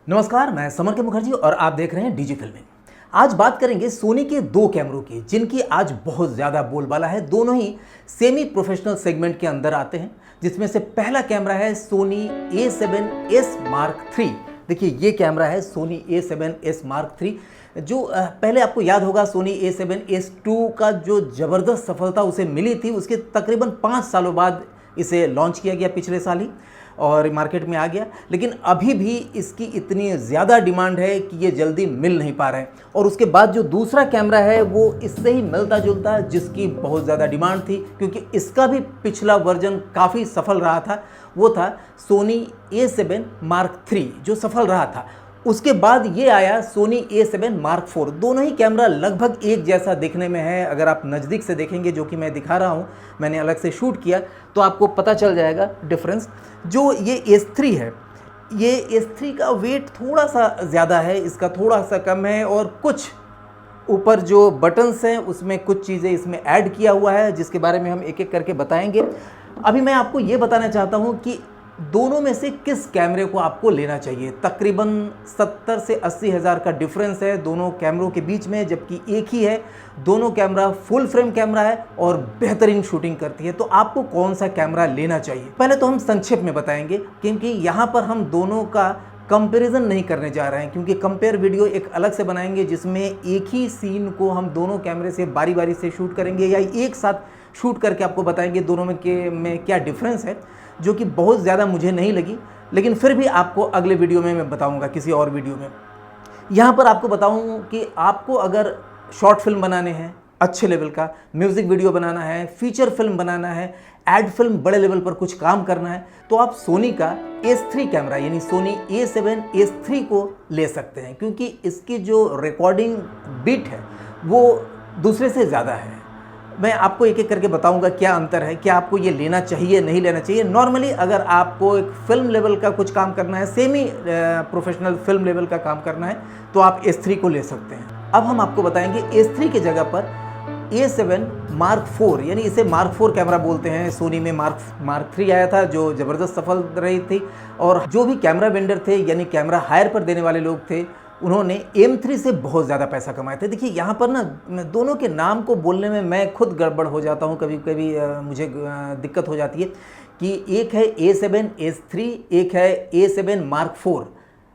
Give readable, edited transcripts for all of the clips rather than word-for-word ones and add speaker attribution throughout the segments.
Speaker 1: नमस्कार, मैं समर के मुखर्जी और आप देख रहे हैं डीजी फिल्मिंग। आज बात करेंगे सोनी के दो कैमरों की, जिनकी आज बहुत ज़्यादा बोलबाला है। दोनों ही सेमी प्रोफेशनल सेगमेंट के अंदर आते हैं, जिसमें से पहला कैमरा है सोनी A7S Mark III। देखिए, ये कैमरा है सोनी A7S Mark III, जो पहले आपको याद होगा सोनी A7S II का जो ज़बरदस्त सफलता उसे मिली थी, उसके तकरीबन 5 सालों बाद इसे लॉन्च किया गया पिछले साल ही और मार्केट में आ गया। लेकिन अभी भी इसकी इतनी ज़्यादा डिमांड है कि ये जल्दी मिल नहीं पा रहा है। और उसके बाद जो दूसरा कैमरा है वो इससे ही मिलता जुलता, जिसकी बहुत ज़्यादा डिमांड थी, क्योंकि इसका भी पिछला वर्जन काफ़ी सफल रहा था। वो था सोनी A7 Mark III, जो सफल रहा था। उसके बाद ये आया सोनी A7 Mark IV। दोनों ही कैमरा लगभग एक जैसा दिखने में है। अगर आप नज़दीक से देखेंगे, जो कि मैं दिखा रहा हूँ, मैंने अलग से शूट किया, तो आपको पता चल जाएगा डिफरेंस। जो ये S3 है, ये S3 का वेट थोड़ा सा ज़्यादा है, इसका थोड़ा सा कम है, और कुछ ऊपर जो बटन्स हैं उसमें कुछ चीज़ें इसमें ऐड किया हुआ है, जिसके बारे में हम एक एक करके बताएंगे। अभी मैं आपको ये बताना चाहता हूँ कि दोनों में से किस कैमरे को आपको लेना चाहिए। तकरीबन 70 से 80 हज़ार का डिफरेंस है दोनों कैमरों के बीच में, जबकि एक ही है। दोनों कैमरा फुल फ्रेम कैमरा है और बेहतरीन शूटिंग करती है। तो आपको कौन सा कैमरा लेना चाहिए, पहले तो हम संक्षेप में बताएंगे, क्योंकि यहाँ पर हम दोनों का कंपैरिजन नहीं करने जा रहे हैं, क्योंकि कंपेयर वीडियो एक अलग से बनाएंगे, जिसमें एक ही सीन को हम दोनों कैमरे से बारी बारी से शूट करेंगे, या एक साथ शूट करके आपको बताएंगे दोनों में क्या डिफरेंस है, जो कि बहुत ज़्यादा मुझे नहीं लगी। लेकिन फिर भी आपको अगले वीडियो में मैं बताऊंगा, किसी और वीडियो में। यहाँ पर आपको बताऊँ कि आपको अगर शॉर्ट फिल्म बनाने हैं, अच्छे लेवल का म्यूज़िक वीडियो बनाना है, फीचर फिल्म बनाना है, एड फिल्म बड़े लेवल पर कुछ काम करना है, तो आप सोनी का S3 कैमरा यानी सोनी A7S III को ले सकते हैं, क्योंकि इसकी जो रिकॉर्डिंग बिट है वो दूसरे से ज़्यादा है। मैं आपको एक एक करके बताऊंगा क्या अंतर है, क्या आपको ये लेना चाहिए नहीं लेना चाहिए। नॉर्मली अगर आपको एक फिल्म लेवल का कुछ काम करना है, सेमी प्रोफेशनल फिल्म लेवल का काम करना है, तो आप S3 को ले सकते हैं। अब हम आपको बताएंगे S3 की जगह पर A7 Mark IV, यानी इसे Mark IV कैमरा बोलते हैं। सोनी में Mark III आया था, जो ज़बरदस्त सफल रही थी, और जो भी कैमरा वेंडर थे, यानी कैमरा हायर पर देने वाले लोग थे, उन्होंने M3 से बहुत ज़्यादा पैसा कमाए थे। देखिए, यहाँ पर ना दोनों के नाम को बोलने में मैं खुद गड़बड़ हो जाता हूँ, कभी कभी मुझे दिक्कत हो जाती है कि एक है A7S III, एक है A7 Mark IV।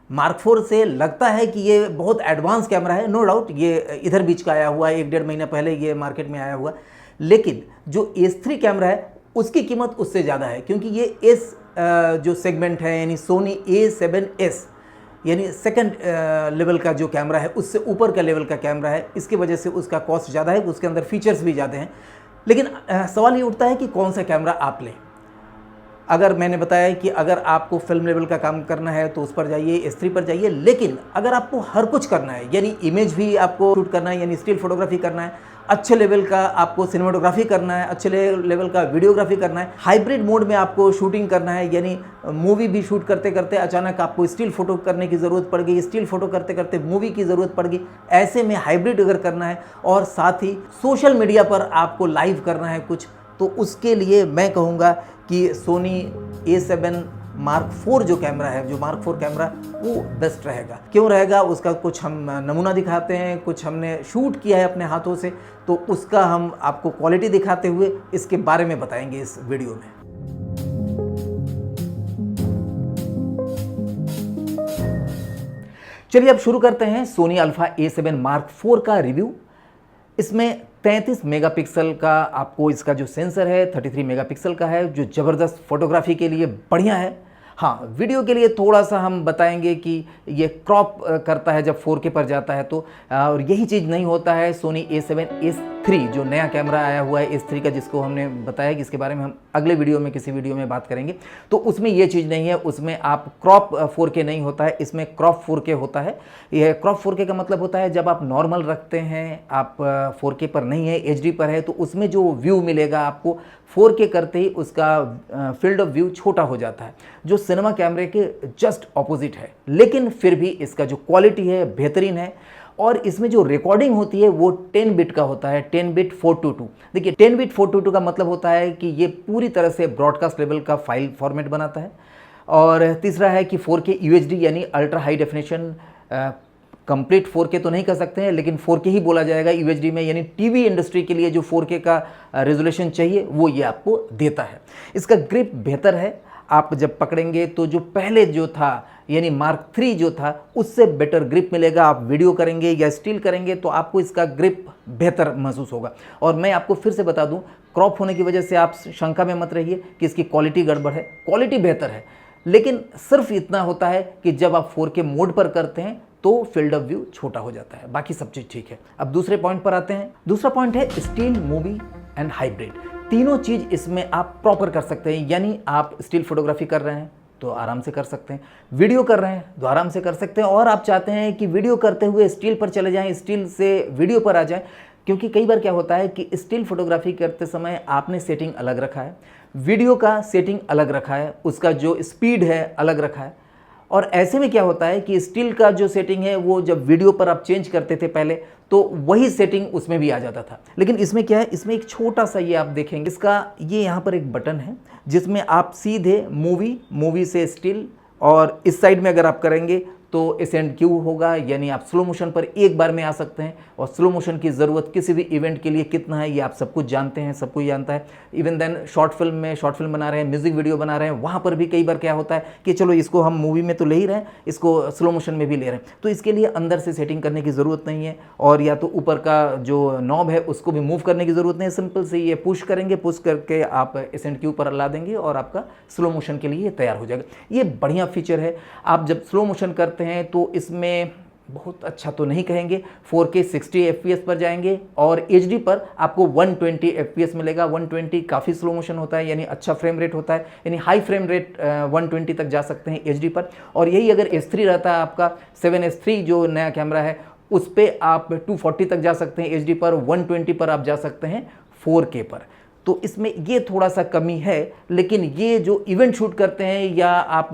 Speaker 1: Mark IV से लगता है कि ये बहुत एडवांस कैमरा है, नो डाउट, ये इधर बीच का आया हुआ है, 1-1.5 महीना पहले ये मार्केट में आया हुआ। लेकिन जो S3 कैमरा है उसकी कीमत उससे ज़्यादा है, क्योंकि ये इस जो सेगमेंट है, यानी सोनी A7S, यानी सेकंड लेवल का जो कैमरा है, उससे ऊपर का लेवल का कैमरा है। इसकी वजह से उसका कॉस्ट ज़्यादा है, उसके अंदर फीचर्स भी ज़्यादा हैं। लेकिन सवाल ये उठता है कि कौन सा कैमरा आप लें। अगर मैंने बताया कि अगर आपको फिल्म लेवल का काम करना है तो उस पर जाइए, S3 पर जाइए। लेकिन अगर आपको हर कुछ करना है, यानी इमेज भी आपको शूट करना है, यानी स्टिल फोटोग्राफी करना है, अच्छे लेवल का आपको सिनेमाटोग्राफी करना है, अच्छे लेवल का वीडियोग्राफी करना है, हाइब्रिड मोड में आपको शूटिंग करना है, यानी मूवी भी शूट करते करते अचानक आपको स्टिल फोटो करने की ज़रूरत पड़ गई, स्टिल फोटो करते करते मूवी की ज़रूरत पड़ गई, ऐसे में हाइब्रिड अगर करना है, और साथ ही सोशल मीडिया पर आपको लाइव करना है कुछ, तो उसके लिए मैं कहूँगा कि सोनी A7 Mark IV जो कैमरा है, जो Mark IV कैमरा, वो बेस्ट रहेगा। क्यों रहेगा, उसका कुछ हम नमूना दिखाते हैं, कुछ हमने शूट किया है अपने हाथों से, तो उसका हम आपको क्वालिटी दिखाते हुए इसके बारे में बताएंगे इस वीडियो में। चलिए अब शुरू करते हैं Sony alpha A7 Mark IV का रिव्यू। इसमें 33 मेगापिक्सल का आपको इसका जो सेंसर है 33 मेगापिक्सल का है, जो ज़बरदस्त फोटोग्राफी के लिए बढ़िया है। हाँ, वीडियो के लिए थोड़ा सा हम बताएंगे कि ये क्रॉप करता है जब 4K पर जाता है, तो और यही चीज़ नहीं होता है सोनी A7S III, जो नया कैमरा आया हुआ है S3 का, जिसको हमने बताया कि इसके बारे में हम अगले वीडियो में किसी वीडियो में बात करेंगे। तो उसमें ये चीज़ नहीं है, उसमें आप क्रॉप 4K नहीं होता है, इसमें क्रॉप 4K होता है। यह क्रॉप 4K का मतलब होता है जब आप नॉर्मल रखते हैं, आप 4K पर नहीं है, HD पर है, तो उसमें जो व्यू मिलेगा आपको 4K करते ही उसका फील्ड ऑफ व्यू छोटा हो जाता है, जो सिनेमा कैमरे के जस्ट ऑपोजिट है। लेकिन फिर भी इसका जो क्वालिटी है बेहतरीन है, और इसमें जो रिकॉर्डिंग होती है वो 10 बिट का होता है, 10 बिट 422। देखिए, 10 बिट 422 का मतलब होता है कि ये पूरी तरह से ब्रॉडकास्ट लेवल का फाइल फॉर्मेट बनाता है। और तीसरा है कि 4K UHD यानी ultra high definition, complete 4K तो नहीं कर सकते हैं लेकिन 4K ही बोला जाएगा UHD में, यानी टीवी इंडस्ट्री के लिए जो 4K का रेजोल्यूशन चाहिए वो ये आपको देता है। इसका ग्रिप बेहतर है, आप जब पकड़ेंगे तो जो पहले जो था यानी मार्क 3 जो था उससे बेटर ग्रिप मिलेगा। आप वीडियो करेंगे या स्टिल करेंगे तो आपको इसका ग्रिप बेहतर महसूस होगा। और मैं आपको फिर से बता दूं, क्रॉप होने की वजह से आप शंका में मत रहिए कि इसकी क्वालिटी गड़बड़ है, क्वालिटी बेहतर है, लेकिन सिर्फ इतना होता है कि जब आप 4K मोड पर करते हैं तो फील्ड ऑफ व्यू छोटा हो जाता है, बाकी सब चीज़ ठीक है। अब दूसरे पॉइंट पर आते हैं। दूसरा पॉइंट है स्टिल, मूवी एंड हाइब्रिड। तीनों चीज़ इसमें आप प्रॉपर कर सकते हैं, यानी आप स्टिल फोटोग्राफी कर रहे हैं तो आराम से कर सकते हैं, वीडियो कर रहे हैं तो आराम से कर सकते हैं, और आप चाहते हैं कि वीडियो करते हुए स्टिल पर चले जाएं, स्टिल से वीडियो पर आ जाएं, क्योंकि कई बार क्या होता है कि स्टिल फोटोग्राफी करते समय आपने सेटिंग अलग रखा है, वीडियो का सेटिंग अलग रखा है, उसका जो स्पीड है अलग रखा है, और ऐसे में क्या होता है कि स्टिल का जो सेटिंग है वो जब वीडियो पर आप चेंज करते थे पहले तो वही सेटिंग उसमें भी आ जाता था। लेकिन इसमें क्या है, इसमें एक छोटा सा ये आप देखेंगे, इसका ये यहाँ पर एक बटन है जिसमें आप सीधे मूवी से स्टिल, और इस साइड में अगर आप करेंगे तो S&Q होगा, यानी आप स्लो मोशन पर एक बार में आ सकते हैं। और स्लो मोशन की ज़रूरत किसी भी इवेंट के लिए कितना है ये आप सब कुछ जानते हैं, सब कुछ जानता है। इवन देन शॉर्ट फिल्म बना रहे हैं, म्यूज़िक वीडियो बना रहे हैं, वहाँ पर भी कई बार क्या होता है कि चलो इसको हम मूवी में तो ले ही रहे हैं, इसको स्लो मोशन में भी ले रहे हैं, तो इसके लिए अंदर से सेटिंग करने की ज़रूरत नहीं है, और या तो ऊपर का जो नॉब है उसको भी मूव करने की ज़रूरत नहीं है। सिंपल से ये पुश करेंगे, पुश करके आप S&Q पर ला देंगे और आपका स्लो मोशन के लिए तैयार हो जाएगा। ये बढ़िया फीचर है। आप जब स्लो मोशन करते हैं तो इसमें बहुत अच्छा तो नहीं कहेंगे, 4K 60 FPS पर जाएंगे, और HD पर आपको 120 FPS मिलेगा। 120 काफ़ी स्लो मोशन होता है, यानी अच्छा फ्रेम रेट होता है, यानी हाई फ्रेम रेट 120 तक जा सकते हैं HD पर। और यही अगर S3 रहता है आपका 7S3 जो नया कैमरा है, उस पर आप 240 तक जा सकते हैं HD पर, 120 पर आप जा सकते हैं 4K पर। तो इसमें ये थोड़ा सा कमी है, लेकिन ये जो इवेंट शूट करते हैं या आप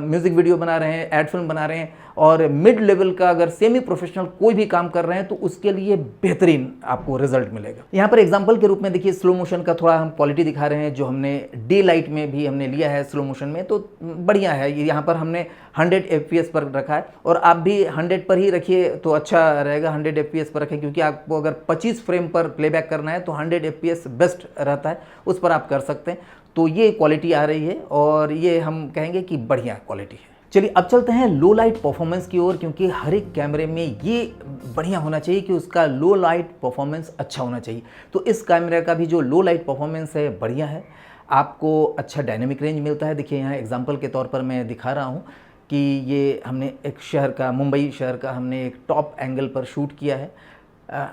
Speaker 1: म्यूज़िक वीडियो बना रहे हैं, एड फिल्म बना रहे हैं, और मिड लेवल का अगर सेमी प्रोफेशनल कोई भी काम कर रहे हैं तो उसके लिए बेहतरीन आपको रिजल्ट मिलेगा। यहाँ पर एग्जांपल के रूप में देखिए, स्लो मोशन का थोड़ा हम क्वालिटी दिखा रहे हैं, जो हमने डे लाइट में भी हमने लिया है स्लो मोशन में, तो बढ़िया है। यहाँ पर हमने 100 FPS पर रखा है, और आप भी 100 पर ही रखिए तो अच्छा रहेगा। 100 FPS पर रखें, क्योंकि आपको अगर 25 फ्रेम पर प्लेबैक करना है तो 100 FPS बेस्ट रहता है, उस पर आप कर सकते हैं। तो ये क्वालिटी आ रही है, और ये हम कहेंगे कि बढ़िया क्वालिटी है। चलिए अब चलते हैं लो लाइट परफॉर्मेंस की ओर, क्योंकि हर एक कैमरे में ये बढ़िया होना चाहिए कि उसका लो लाइट परफॉर्मेंस अच्छा होना चाहिए। तो इस कैमरे का भी जो लो लाइट परफॉर्मेंस है बढ़िया है, आपको अच्छा डायनेमिक रेंज मिलता है। देखिए यहाँ एग्जांपल के तौर पर मैं दिखा रहा हूँ कि ये हमने एक शहर का, मुंबई शहर का हमने एक टॉप एंगल पर शूट किया है,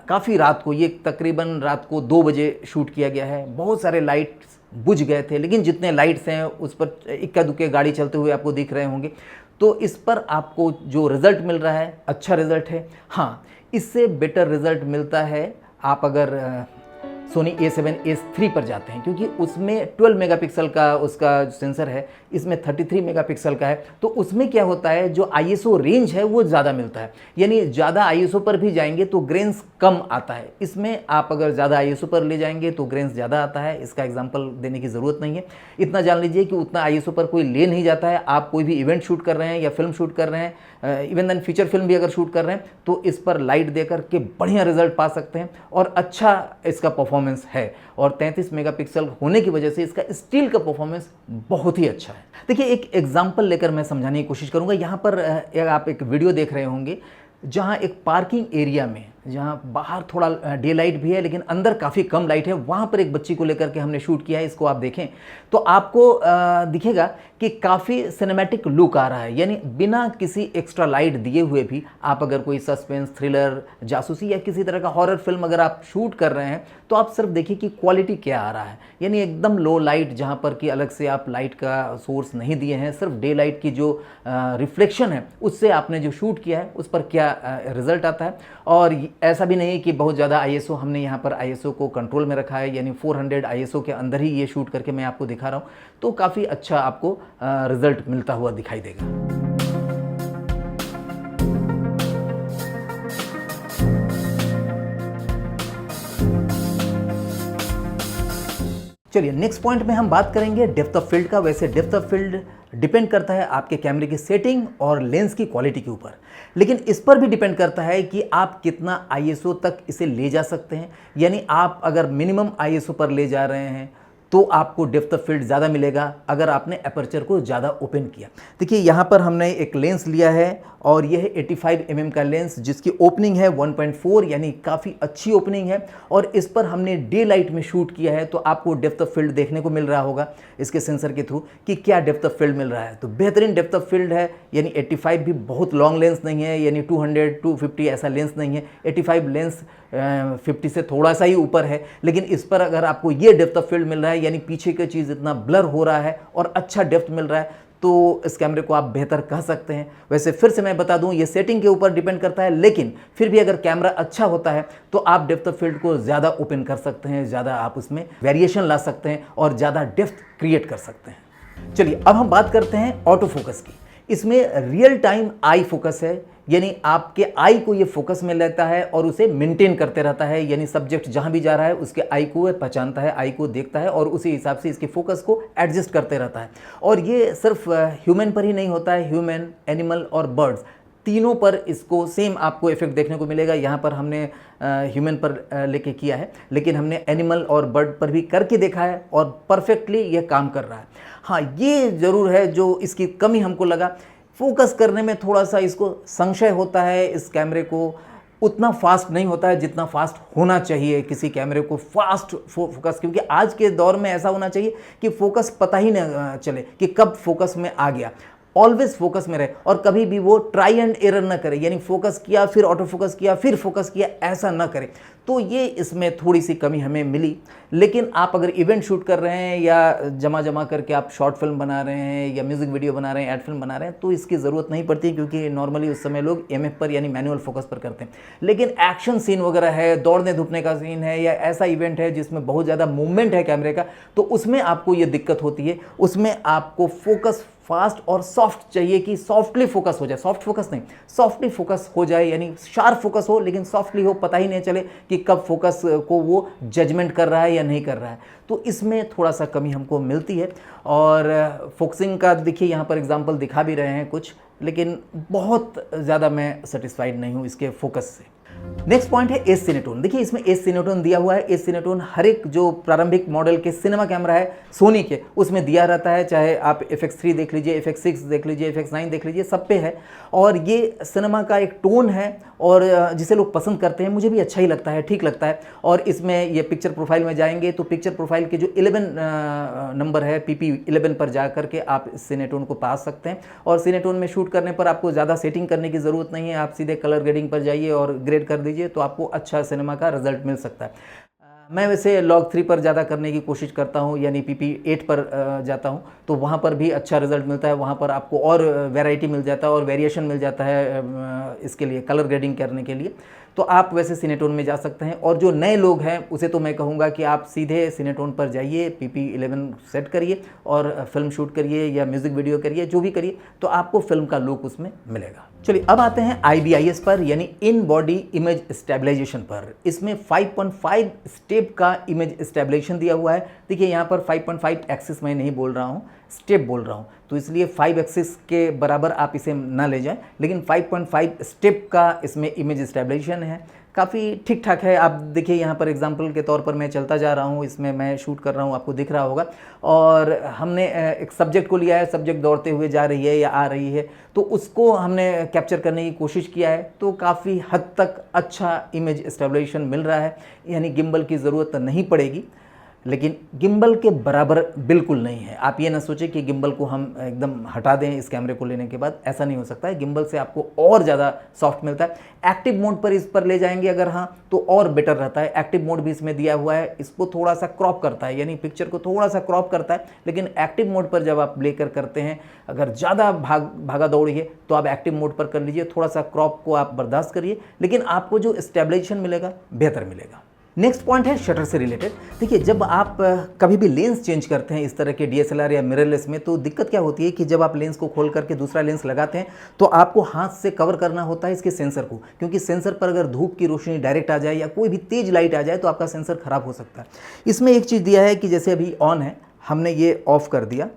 Speaker 1: काफ़ी रात को, ये तकरीबन रात को 2 बजे शूट किया गया है। बहुत सारे लाइट्स बुझ गए थे, लेकिन जितने लाइट्स हैं उस पर इक्का दुक्के गाड़ी चलते हुए आपको दिख रहे होंगे। तो इस पर आपको जो रिज़ल्ट मिल रहा है अच्छा रिज़ल्ट है। हाँ, इससे बेटर रिज़ल्ट मिलता है आप अगर सोनी A7S III पर जाते हैं, क्योंकि उसमें 12 मेगापिक्सल का उसका सेंसर है, इसमें 33 मेगापिक्सल का है। तो उसमें क्या होता है, जो ISO रेंज है वो ज़्यादा मिलता है, यानी ज़्यादा ISO पर भी जाएंगे तो ग्रेन्स कम आता है। इसमें आप अगर ज़्यादा ISO पर ले जाएंगे तो ग्रेन्स ज़्यादा आता है। इसका एग्जाम्पल देने की ज़रूरत नहीं है, इतना जान लीजिए कि उतना ISO पर कोई ले नहीं जाता है। आप कोई भी इवेंट शूट कर रहे हैं या फिल्म शूट कर रहे हैं, इवन देन फीचर फिल्म भी अगर शूट कर रहे हैं, तो इस पर लाइट देकर के बढ़िया रिजल्ट पा सकते हैं, और अच्छा इसका परफॉर्मेंस है। और 33 मेगापिक्सल होने की वजह से इसका स्टिल का परफॉर्मेंस बहुत ही अच्छा है। देखिए एक एग्जांपल लेकर मैं समझाने की कोशिश करूंगा। यहाँ पर आप एक वीडियो देख रहे होंगे जहाँ एक पार्किंग एरिया में, जहाँ बाहर थोड़ा डे लाइट भी है लेकिन अंदर काफ़ी कम लाइट है, वहाँ पर एक बच्ची को लेकर के हमने शूट किया है। इसको आप देखें तो आपको दिखेगा कि काफ़ी सिनेमैटिक लुक आ रहा है, यानी बिना किसी एक्स्ट्रा लाइट दिए हुए भी आप अगर कोई सस्पेंस, थ्रिलर, जासूसी या किसी तरह का हॉरर फिल्म अगर आप शूट कर रहे हैं तो आप सिर्फ देखिए कि क्वालिटी क्या आ रहा है, यानी एकदम लो लाइट, जहाँ पर कि अलग से आप लाइट का सोर्स नहीं दिए हैं, सिर्फ डे लाइट की जो रिफ्लेक्शन है उससे आपने जो शूट किया है उस पर क्या रिजल्ट आता है। और ऐसा भी नहीं कि बहुत ज़्यादा ISO, हमने यहाँ पर ISO को कंट्रोल में रखा है, यानी 400 ISO के अंदर ही ये शूट करके मैं आपको दिखा रहा हूँ, तो काफ़ी अच्छा आपको रिजल्ट मिलता हुआ दिखाई देगा। चलिए नेक्स्ट पॉइंट में हम बात करेंगे डेप्थ ऑफ फील्ड का। वैसे डेप्थ ऑफ फील्ड डिपेंड करता है आपके कैमरे की सेटिंग और लेंस की क्वालिटी के ऊपर, लेकिन इस पर भी डिपेंड करता है कि आप कितना ISO तक इसे ले जा सकते हैं। यानी आप अगर मिनिमम ISO पर ले जा रहे हैं तो आपको डेप्थ ऑफ फील्ड ज़्यादा मिलेगा अगर आपने अपर्चर को ज़्यादा ओपन किया। देखिए यहाँ पर हमने एक लेंस लिया है और यह है 85 mm का लेंस जिसकी ओपनिंग है 1.4 यानी काफ़ी अच्छी ओपनिंग है, और इस पर हमने डे लाइट में शूट किया है तो आपको डेप्थ ऑफ फील्ड देखने को मिल रहा होगा इसके सेंसर के थ्रू कि क्या डेप्थ ऑफ फील्ड मिल रहा है। तो बेहतरीन डेप्थ ऑफ फील्ड है, यानी 85 भी बहुत लॉन्ग लेंस नहीं है, यानी 200 250 ऐसा लेंस नहीं है। 85 लेंस 50 से थोड़ा सा ही ऊपर है, लेकिन इस पर अगर आपको ये डेप्थ ऑफ फील्ड मिल रहा है यानी पीछे की चीज़ इतना ब्लर हो रहा है और अच्छा डेप्थ मिल रहा है, तो इस कैमरे को आप बेहतर कह सकते हैं। वैसे फिर से मैं बता दूं ये सेटिंग के ऊपर डिपेंड करता है, लेकिन फिर भी अगर कैमरा अच्छा होता है तो आप डेप्थ ऑफ फील्ड को ज़्यादा ओपन कर सकते हैं, ज़्यादा आप उसमें वेरिएशन ला सकते हैं और ज़्यादा डेप्थ क्रिएट कर सकते हैं। चलिए अब हम बात करते हैं ऑटो फोकस की। इसमें रियल टाइम आई फोकस है, यानी आपके आई को ये फोकस में लेता है और उसे मेंटेन करते रहता है, यानी सब्जेक्ट जहां भी जा रहा है उसके आई को वह पहचानता है, आई को देखता है और उसी हिसाब से इसके फोकस को एडजस्ट करते रहता है। और ये सिर्फ ह्यूमन पर ही नहीं होता है, ह्यूमन, एनिमल और बर्ड्स तीनों पर इसको सेम आपको इफेक्ट देखने को मिलेगा। यहाँ पर हमने ह्यूमन पर लेके किया है, लेकिन हमने एनिमल और बर्ड पर भी करके देखा है और परफेक्टली ये काम कर रहा है। हाँ, ये ज़रूर है जो इसकी कमी हमको लगा, फोकस करने में थोड़ा सा इसको संशय होता है। इस कैमरे को उतना फास्ट नहीं होता है जितना फास्ट होना चाहिए किसी कैमरे को फास्ट फोकस, क्योंकि आज के दौर में ऐसा होना चाहिए कि फोकस पता ही न चले कि कब फोकस में आ गया, ऑलवेज फोकस में रहे और कभी भी वो ट्राई एंड एरर ना करे, यानी फोकस किया फिर ऑटो फोकस किया फिर फोकस किया, ऐसा ना करे। तो ये इसमें थोड़ी सी कमी हमें मिली। लेकिन आप अगर इवेंट शूट कर रहे हैं या जमा करके आप शॉर्ट फिल्म बना रहे हैं या म्यूजिक वीडियो बना रहे हैं, एड फिल्म बना रहे हैं, तो इसकी ज़रूरत नहीं पड़ती, क्योंकि नॉर्मली उस समय लोग MF पर यानी मैनुअल फोकस पर करते हैं। लेकिन एक्शन सीन वगैरह है, दौड़ने धूपने का सीन है या ऐसा इवेंट है जिसमें बहुत ज़्यादा मूवमेंट है कैमरे का, तो उसमें आपको ये दिक्कत होती है। उसमें आपको फोकस फास्ट और सॉफ्ट चाहिए कि सॉफ्टली फोकस हो जाए, सॉफ्ट फोकस नहीं, सॉफ्टली फोकस हो जाए, यानी शार्प फोकस हो लेकिन सॉफ्टली हो, पता ही नहीं चले कि कब फोकस को वो जजमेंट कर रहा है या नहीं कर रहा है। तो इसमें थोड़ा सा कमी हमको मिलती है। और फोकसिंग का देखिए यहाँ पर एग्जांपल दिखा भी रहे हैं कुछ, लेकिन बहुत ज़्यादा मैं सेटिस्फाइड नहीं हूँ इसके फोकस से। नेक्स्ट पॉइंट है एस सिनेटोन। देखिए इसमें एस सिनेटोन दिया हुआ है। एस सिनेटोन हर एक जो प्रारंभिक मॉडल के सिनेमा कैमरा है सोनी के, उसमें दिया रहता है, चाहे आप FX3 देख लीजिए, FX6 देख लीजिए, FX9 देख लीजिए, सब पे है। और ये सिनेमा का एक टोन है और जिसे लोग पसंद करते हैं, मुझे भी अच्छा ही लगता है, ठीक लगता है। और इसमें ये पिक्चर प्रोफाइल में जाएंगे तो पिक्चर प्रोफाइल के जो 11 नंबर है, PP11 पर जा करके आप इस सिनेटोन को पा सकते हैं। और सिनेटोन में शूट करने पर आपको ज़्यादा सेटिंग करने की ज़रूरत नहीं है, आप सीधे कलर ग्रेडिंग पर जाइए और ग्रेड कर दीजिए तो आपको अच्छा सिनेमा का रिजल्ट मिल सकता है। मैं वैसे log 3 पर ज़्यादा करने की कोशिश करता हूँ, यानी PP8 पर जाता हूँ, तो वहाँ पर भी अच्छा रिजल्ट मिलता है। वहाँ पर आपको और वैरायटी मिल जाता है और वेरिएशन मिल जाता है इसके लिए, कलर ग्रेडिंग करने के लिए। तो आप वैसे सिनेटोन में जा सकते हैं। और जो नए लोग हैं उसे तो मैं कहूँगा कि आप सीधे सिनेटोन पर जाइए, PP11 सेट करिए और फिल्म शूट करिए या म्यूज़िक वीडियो करिए, जो भी करिए, तो आपको फिल्म का लुक उसमें मिलेगा। चलिए अब आते हैं IBIS पर, यानी इन बॉडी इमेज स्टेबलाइजेशन पर। इसमें 5.5 स्टेप का इमेज स्टेबलाइजेशन दिया हुआ है। देखिए यहाँ पर 5.5 एक्सिस मैं नहीं बोल रहा हूँ, स्टेप बोल रहा हूँ, तो इसलिए 5 एक्सिस के बराबर आप इसे ना ले जाएं, लेकिन 5.5 स्टेप का इसमें इमेज स्टेबलाइजेशन है। काफ़ी ठीक ठाक है। आप देखिए यहाँ पर एग्जांपल के तौर पर मैं चलता जा रहा हूँ, इसमें मैं शूट कर रहा हूँ, आपको दिख रहा होगा। और हमने एक सब्जेक्ट को लिया है, सब्जेक्ट दौड़ते हुए जा रही है या आ रही है, तो उसको हमने कैप्चर करने की कोशिश किया है। तो काफ़ी हद तक अच्छा इमेज स्टेबलाइजेशन मिल रहा है, यानी गिम्बल की ज़रूरत नहीं पड़ेगी, लेकिन गिम्बल के बराबर बिल्कुल नहीं है। आप ये ना सोचें कि गिम्बल को हम एकदम हटा दें इस कैमरे को लेने के बाद, ऐसा नहीं हो सकता है। गिम्बल से आपको और ज़्यादा सॉफ्ट मिलता है। एक्टिव मोड पर इस पर ले जाएंगे अगर, हाँ, तो और बेटर रहता है। एक्टिव मोड भी इसमें दिया हुआ है, इसको थोड़ा सा क्रॉप करता है, यानी पिक्चर को थोड़ा सा क्रॉप करता है। लेकिन एक्टिव मोड पर जब आप लेकर करते हैं, अगर ज़्यादा भागा दौड़ी है तो आप एक्टिव मोड पर कर लीजिए, थोड़ा सा क्रॉप को आप बर्दाश्त करिए, लेकिन आपको जो स्टेबलाइजेशन मिलेगा बेहतर मिलेगा। नेक्स्ट पॉइंट है शटर से रिलेटेड। देखिए, जब आप कभी भी लेंस चेंज करते हैं इस तरह के DSLR या मिररलेस में, तो दिक्कत क्या होती है कि जब आप लेंस को खोल करके दूसरा लेंस लगाते हैं तो आपको हाथ से कवर करना होता है इसके सेंसर को, क्योंकि सेंसर पर अगर धूप की रोशनी डायरेक्ट आ जाए या कोई भी तेज लाइट आ जाए तो आपका सेंसर खराब हो सकता है। इसमें एक चीज़ दिया है कि जैसे अभी ऑन है, हमने ये ऑफ कर दिया।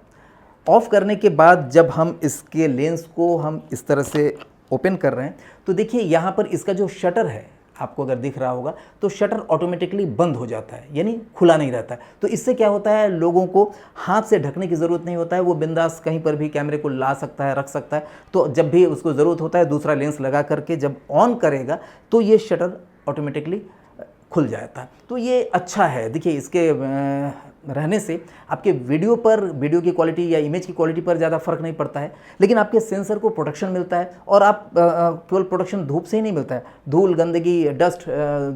Speaker 1: ऑफ करने के बाद जब हम इसके लेंस को हम इस तरह से ओपन कर रहे हैं तो देखिए यहाँ पर इसका जो शटर है, आपको अगर दिख रहा होगा तो शटर ऑटोमेटिकली बंद हो जाता है, यानी खुला नहीं रहता है। तो इससे क्या होता है, लोगों को हाथ से ढकने की ज़रूरत नहीं होता है, वो बिंदास कहीं पर भी कैमरे को ला सकता है, रख सकता है। तो जब भी उसको ज़रूरत होता है दूसरा लेंस लगा करके जब ऑन करेगा तो ये शटर ऑटोमेटिकली खुल जाता है। तो ये अच्छा है। देखिए, इसके रहने से आपके वीडियो की क्वालिटी या इमेज की क्वालिटी पर ज़्यादा फर्क नहीं पड़ता है, लेकिन आपके सेंसर को प्रोटेक्शन मिलता है। और आप केवल प्रोटेक्शन धूप से ही नहीं मिलता है, धूल, गंदगी, डस्ट,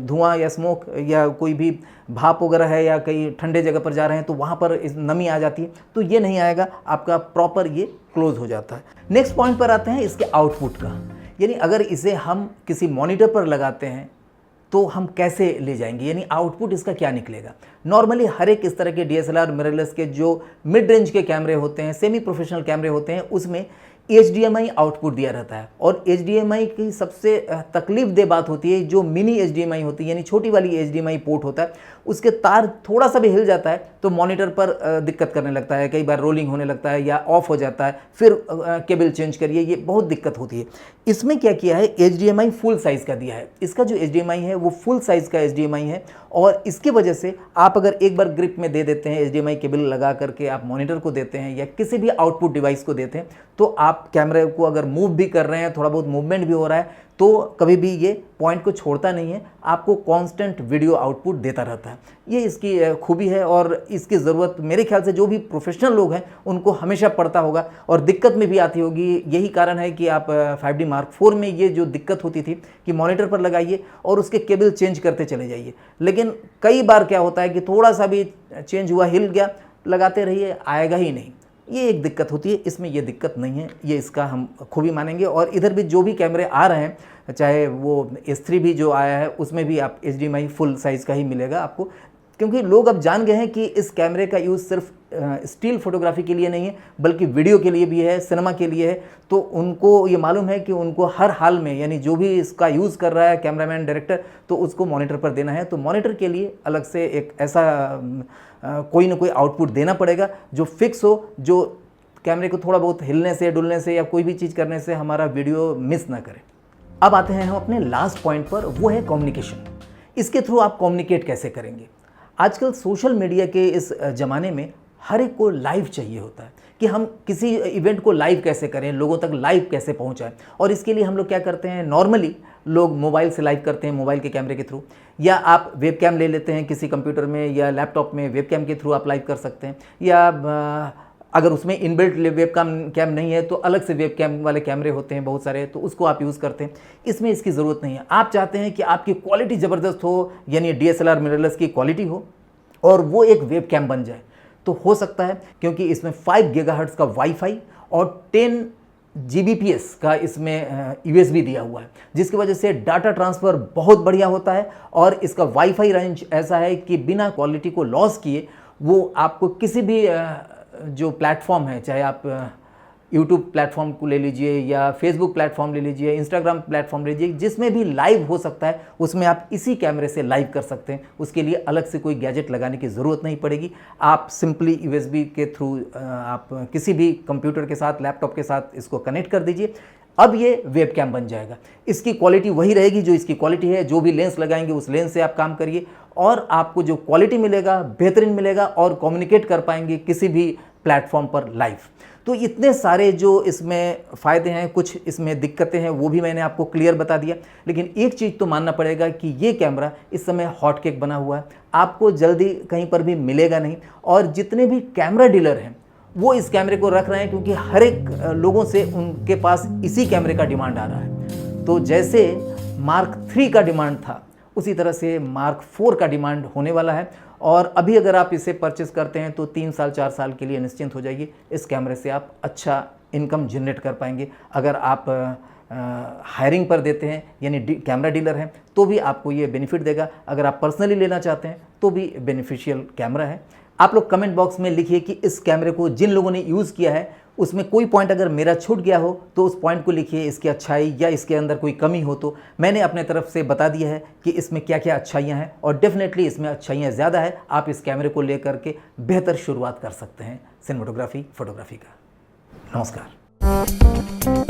Speaker 1: धुआं या स्मोक या कोई भी भाप वगैरह है या कहीं ठंडे जगह पर जा रहे हैं तो वहाँ पर नमी आ जाती है, तो ये नहीं आएगा, आपका प्रॉपर ये क्लोज हो जाता है। नेक्स्ट पॉइंट पर आते हैं इसके आउटपुट का, यानी अगर इसे हम किसी मॉनिटर पर लगाते हैं तो हम कैसे ले जाएंगे, यानी आउटपुट इसका क्या निकलेगा। नॉर्मली हर एक इस तरह के DSLR मिररलेस के जो मिड रेंज के कैमरे होते हैं, सेमी प्रोफेशनल कैमरे होते हैं, उसमें HDMI आउटपुट दिया रहता है। और HDMI की सबसे तकलीफ दे बात होती है जो मिनी HDMI होती है, यानी छोटी वाली HDMI पोर्ट होता है, उसके तार थोड़ा सा भी हिल जाता है तो मॉनिटर पर दिक्कत करने लगता है, कई बार रोलिंग होने लगता है या ऑफ हो जाता है, फिर केबल चेंज करिए, ये बहुत दिक्कत होती है। इसमें क्या किया है, HDMI फुल साइज़ का दिया है। इसका जो HDMI है वो फुल साइज़ का HDMI है और इसकी वजह से आप अगर एक बार ग्रिप में दे देते हैं, HDMI केबल लगा करके आप मॉनिटर को देते हैं या किसी भी आउटपुट डिवाइस को देते हैं, तो आप कैमरे को अगर मूव भी कर रहे हैं, थोड़ा बहुत मूवमेंट भी हो रहा है, तो कभी भी ये पॉइंट को छोड़ता नहीं है, आपको कांस्टेंट वीडियो आउटपुट देता रहता है। ये इसकी खूबी है और इसकी ज़रूरत मेरे ख्याल से जो भी प्रोफेशनल लोग हैं उनको हमेशा पड़ता होगा और दिक्कत में भी आती होगी। यही कारण है कि आप 5D Mark IV में ये जो दिक्कत होती थी कि मॉनिटर पर लगाइए और उसके केबल चेंज करते चले जाइए, लेकिन कई बार क्या होता है कि थोड़ा सा भी चेंज हुआ, हिल गया, लगाते रहिए, आएगा ही नहीं। ये एक दिक्कत होती है, इसमें ये दिक्कत नहीं है, ये इसका हम खूबी मानेंगे। और इधर भी जो भी कैमरे आ रहे हैं, चाहे वो S3 भी जो आया है उसमें भी आप HDMI फुल साइज़ का ही मिलेगा आपको, क्योंकि लोग अब जान गए हैं कि इस कैमरे का यूज़ सिर्फ स्टिल फोटोग्राफी के लिए नहीं है बल्कि वीडियो के लिए भी है, सिनेमा के लिए है। तो उनको ये मालूम है कि उनको हर हाल में, यानी जो भी इसका यूज़ कर रहा है कैमरामैन, डायरेक्टर, तो उसको मॉनिटर पर देना है। तो मॉनिटर के लिए अलग से एक ऐसा कोई ना कोई आउटपुट देना पड़ेगा जो फिक्स हो, जो कैमरे को थोड़ा बहुत हिलने से, डुलने से या कोई भी चीज़ करने से हमारा वीडियो मिस ना करे। अब आते हैं हम अपने लास्ट पॉइंट पर, वो है कम्युनिकेशन। इसके थ्रू आप कम्युनिकेट कैसे करेंगे। आजकल सोशल मीडिया के इस ज़माने में हर एक को लाइव चाहिए होता है कि हम किसी इवेंट को लाइव कैसे करें, लोगों तक लाइव कैसे पहुंचाएं। और इसके लिए हम लोग क्या करते हैं, नॉर्मली लोग मोबाइल से लाइव करते हैं, मोबाइल के कैमरे के थ्रू, या आप वेबकैम ले लेते हैं किसी कंप्यूटर में या लैपटॉप में, वेबकैम के थ्रू आप लाइव कर सकते हैं। या अगर उसमें इनबिल्ट वेबकैम नहीं है तो अलग से वेबकैम वाले कैमरे होते हैं बहुत सारे, तो उसको आप यूज़ करते हैं। इसमें इसकी ज़रूरत नहीं है। आप चाहते हैं कि आपकी क्वालिटी ज़बरदस्त हो, यानी DSLR मिररलेस की क्वालिटी हो और वो एक वेबकैम बन जाए, तो हो सकता है, क्योंकि इसमें 5 गीगाहर्ट्ज़ का वाईफाई और 10 Gbps का इसमें USB दिया हुआ है, जिसकी वजह से डाटा ट्रांसफ़र बहुत बढ़िया होता है। और इसका वाईफाई रेंज ऐसा है कि बिना क्वालिटी को लॉस किए वो आपको किसी भी जो प्लेटफॉर्म है, चाहे आप यूट्यूब प्लेटफॉर्म को ले लीजिए या फेसबुक प्लेटफॉर्म ले लीजिए, इंस्टाग्राम प्लेटफॉर्म ले लीजिए, जिसमें भी लाइव हो सकता है उसमें आप इसी कैमरे से लाइव कर सकते हैं। उसके लिए अलग से कोई गैजेट लगाने की ज़रूरत नहीं पड़ेगी। आप सिंपली USB के थ्रू आप किसी भी कंप्यूटर के साथ, लैपटॉप के साथ इसको कनेक्ट कर दीजिए। अब ये वेबकैम बन जाएगा। इसकी क्वालिटी वही रहेगी जो इसकी क्वालिटी है। जो भी लेंस लगाएंगे उस लेंस से आप काम करिए और आपको जो क्वालिटी मिलेगा बेहतरीन मिलेगा और कम्युनिकेट कर पाएंगे किसी भी प्लेटफॉर्म पर लाइव। तो इतने सारे जो इसमें फ़ायदे हैं, कुछ इसमें दिक्कतें हैं, वो भी मैंने आपको क्लियर बता दिया। लेकिन एक चीज़ तो मानना पड़ेगा कि ये कैमरा इस समय हॉट केक बना हुआ है, आपको जल्दी कहीं पर भी मिलेगा नहीं। और जितने भी कैमरा डीलर हैं वो इस कैमरे को रख रहे हैं क्योंकि हर एक लोगों से उनके पास इसी कैमरे का डिमांड आ रहा है। तो जैसे Mark III का डिमांड था उसी तरह से Mark IV का डिमांड होने वाला है। और अभी अगर आप इसे परचेस करते हैं तो 3 साल 4 साल के लिए निश्चिंत हो जाइए, इस कैमरे से आप अच्छा इनकम जनरेट कर पाएंगे। अगर आप हायरिंग पर देते हैं यानी कैमरा डीलर हैं तो भी आपको ये बेनिफिट देगा। अगर आप पर्सनली लेना चाहते हैं तो भी बेनिफिशियल कैमरा है। आप लोग कमेंट बॉक्स में लिखिए कि इस कैमरे को जिन लोगों ने यूज़ किया है उसमें कोई पॉइंट अगर मेरा छूट गया हो तो उस पॉइंट को लिखिए, इसकी अच्छाई या इसके अंदर कोई कमी हो तो मैंने अपने तरफ से बता दिया है कि इसमें क्या क्या अच्छाइयाँ हैं और डेफिनेटली इसमें अच्छाइयाँ ज़्यादा है। आप इस कैमरे को लेकर के बेहतर शुरुआत कर सकते हैं सिनेमेटोग्राफी फोटोग्राफी का। नमस्कार।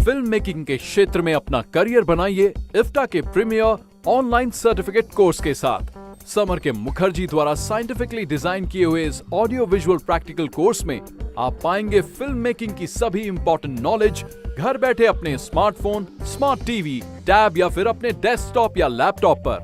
Speaker 2: फिल्म मेकिंग के क्षेत्र में अपना करियर बनाइए इफ्टा के प्रीमियर ऑनलाइन सर्टिफिकेट कोर्स के साथ। समर के मुखर्जी द्वारा साइंटिफिकली डिजाइन किए हुए इस ऑडियो विजुअल प्रैक्टिकल कोर्स में आप पाएंगे फिल्म मेकिंग की सभी इंपॉर्टेंट नॉलेज घर बैठे अपने स्मार्टफोन, स्मार्ट टीवी, टैब या फिर अपने डेस्कटॉप या लैपटॉप पर।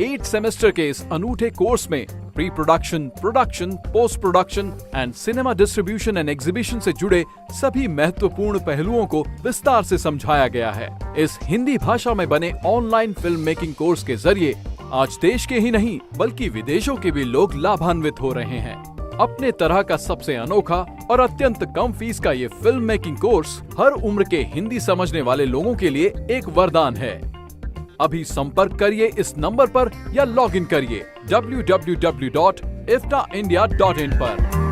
Speaker 2: 8 सेमेस्टर के इस अनूठे कोर्स में pre production, production, post production and cinema distribution and exhibition से जुड़े सभी महत्वपूर्ण पहलुओं को विस्तार से समझाया गया है। इस हिंदी भाषा में बने ऑनलाइन फिल्म मेकिंग कोर्स के जरिए आज देश के ही नहीं बल्कि विदेशों के भी लोग लाभान्वित हो रहे हैं। अपने तरह का सबसे अनोखा और अत्यंत कम फीस का ये फिल्म मेकिंग कोर्स हर उम्र के हिंदी समझने वाले लोगों के लिए एक वरदान है। अभी संपर्क करिए इस नंबर पर या लॉग इन करिए www.iftaindia.in पर।